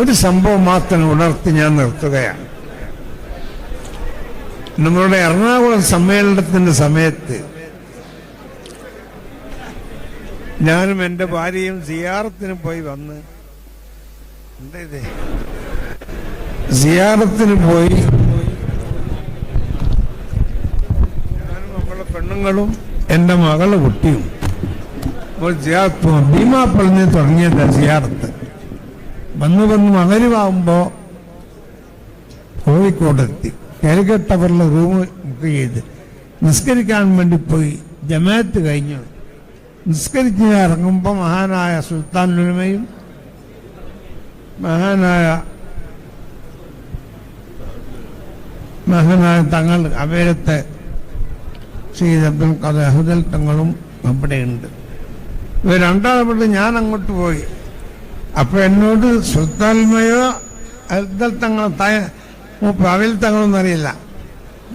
ഒരു സംഭവം മാത്രം ഉണർത്തി ഞാൻ നിർത്തുകയാണ്. നമ്മളുടെ എറണാകുളം സമ്മേളനത്തിന്റെ സമയത്ത് ഞാനും എൻ്റെ ഭാര്യയും സിയാറത്തിന് പോയി വന്ന് സിയാറത്തിന് പോയി ഞാനും നമ്മളെ പെണ്ണുങ്ങളും എൻ്റെ മകളെ കുട്ടിയും ഭീമാപ്പള്ളിന് തുടങ്ങിയത് സിയാറത്ത്. വന്ന് മകരുവാകുമ്പോ കോഴിക്കോടെത്തി. കാലിക്കറ്റ് ടവറിലെ റൂം ബുക്ക് ചെയ്ത് നിസ്കരിക്കാൻ വേണ്ടി പോയി. ജമാഅത്ത് കഴിഞ്ഞു നിസ്കരിച്ച് ഇറങ്ങുമ്പോൾ മഹാനായ സുൽത്താൻ ഉലമയും മഹാനായ തങ്ങൾ അവേരത്തെ സയ്യിദ് അബ്ദുൽ ഖാദർ അഹ്ദൽ തങ്ങളും അവിടെയുണ്ട്. ഇവർ രണ്ടാമത് ഞാൻ അങ്ങോട്ട് പോയി. അപ്പൊ എന്നോട് സുൽത്താൻമയോ അഹ്ദൽ തങ്ങളോ അവേൽ തങ്ങളൊന്നും അറിയില്ല.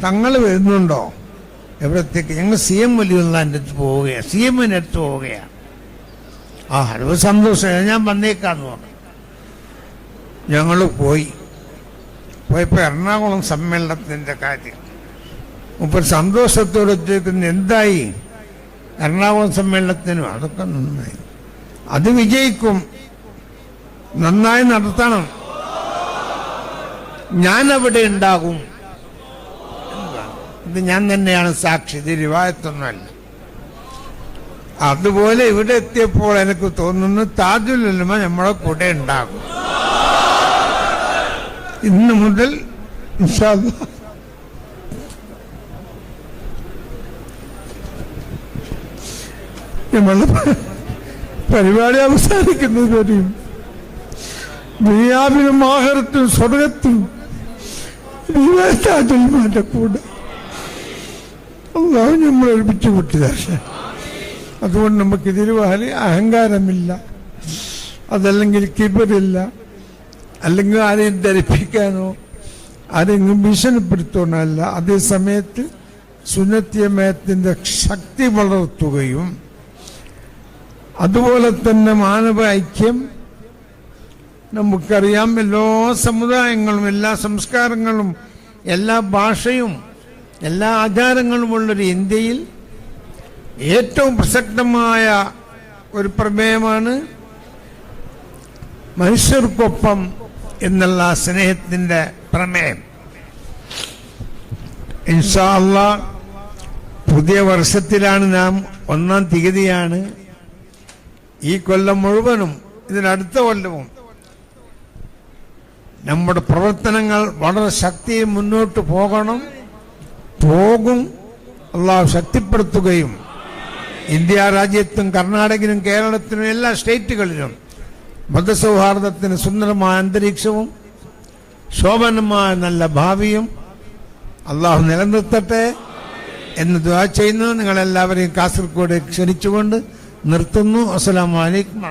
തങ്ങൾ വരുന്നുണ്ടോ? എവിടത്തേക്ക്? ഞങ്ങൾ CM വലിയുള്ളതിൻ്റെ അടുത്ത് പോവുകയാണ്, CMന്റെ അടുത്ത് പോവുകയാണ്. അത് സന്തോഷം, ഞാൻ വന്നേക്കാന്ന് പറഞ്ഞു. ഞങ്ങൾ പോയപ്പോ എറണാകുളം സമ്മേളനത്തിന്റെ കാര്യം മുമ്പ് സന്തോഷത്തോടെ ചോദിക്കുന്നു, എന്തായി എറണാകുളം സമ്മേളനത്തിനും? അതൊക്കെ നന്നായി, അത് വിജയിക്കും, നന്നായി നടത്തണം, ഞാൻ അവിടെ ഉണ്ടാകും. ഇത് ഞാൻ തന്നെയാണ് സാക്ഷി, ഇത് റിവായത്തൊന്നുമല്ല. അതുപോലെ ഇവിടെ എത്തിയപ്പോൾ എനിക്ക് തോന്നുന്നു താജുൽ ഉലമ നമ്മളെ കൂടെ ഉണ്ടാകും. ഇന്ന് മുതൽ ഇൻഷാ അല്ലാഹ് നമ്മളെ പരിപാടി അവസാനിക്കുന്നത് വരെയും ദുനിയാവിലും ആഖിറത്തും സ്വർഗത്തും താജുൽമാന്റെ കൂടെ അല്ലാഹു നമ്മളെ ഒരുമിച്ച് കൂട്ടിയതാ. അതുകൊണ്ട് നമുക്ക് ഇതിരുവാല് അഹങ്കാരമില്ല, അതല്ലെങ്കിൽ കിബറില്ല, അല്ലെങ്കിൽ ആരെയും ധരിപ്പിക്കാനോ ആരെങ്കിലും ഭീഷണിപ്പെടുത്താനല്ല. അതേ സമയത്ത് സുന്നത്തിയമയത്തിന്റെ ശക്തി വളർത്തുകയും അതുപോലെ തന്നെ മാനവ ഐക്യം. നമുക്കറിയാം, എല്ലാ സമുദായങ്ങളും എല്ലാ സംസ്കാരങ്ങളും എല്ലാ ഭാഷയും എല്ലാ ആചാരങ്ങളുമുള്ളൊരു ഇന്ത്യയിൽ ഏറ്റവും പ്രസക്തമായ ഒരു പ്രമേയമാണ് മനുഷ്യർക്കൊപ്പം എന്നുള്ള സ്നേഹത്തിന്റെ പ്രമേയം. ഇൻഷാ അല്ലാഹ് പുതിയ വർഷത്തിലാണ് നാം, 1-ാം തീയതിയാണ്. ഈ കൊല്ലം മുഴുവനും ഇതിനടുത്ത കൊല്ലവും നമ്മുടെ പ്രവർത്തനങ്ങൾ വളരെ ശക്തിയിൽ മുന്നോട്ട് പോകും. അല്ലാഹു ശക്തിപ്പെടുത്തുകയും ഇന്ത്യ രാജ്യത്തും കർണാടകയിലും കേരളത്തിലും എല്ലാ സ്റ്റേറ്റുകളിലും മതസൗഹാർദ്ദത്തിന് സുന്ദരമായ അന്തരീക്ഷവും ശോഭനമായ നല്ല ഭാവിയും അല്ലാഹു നിലനിർത്തട്ടെ എന്ന് ദുആ ചെയ്യുന്നു. നിങ്ങളെല്ലാവരെയും കാസർഗോഡ് ക്ഷണിച്ചുകൊണ്ട് നിർത്തുന്നു. അസ്സലാമു അലൈക്കും.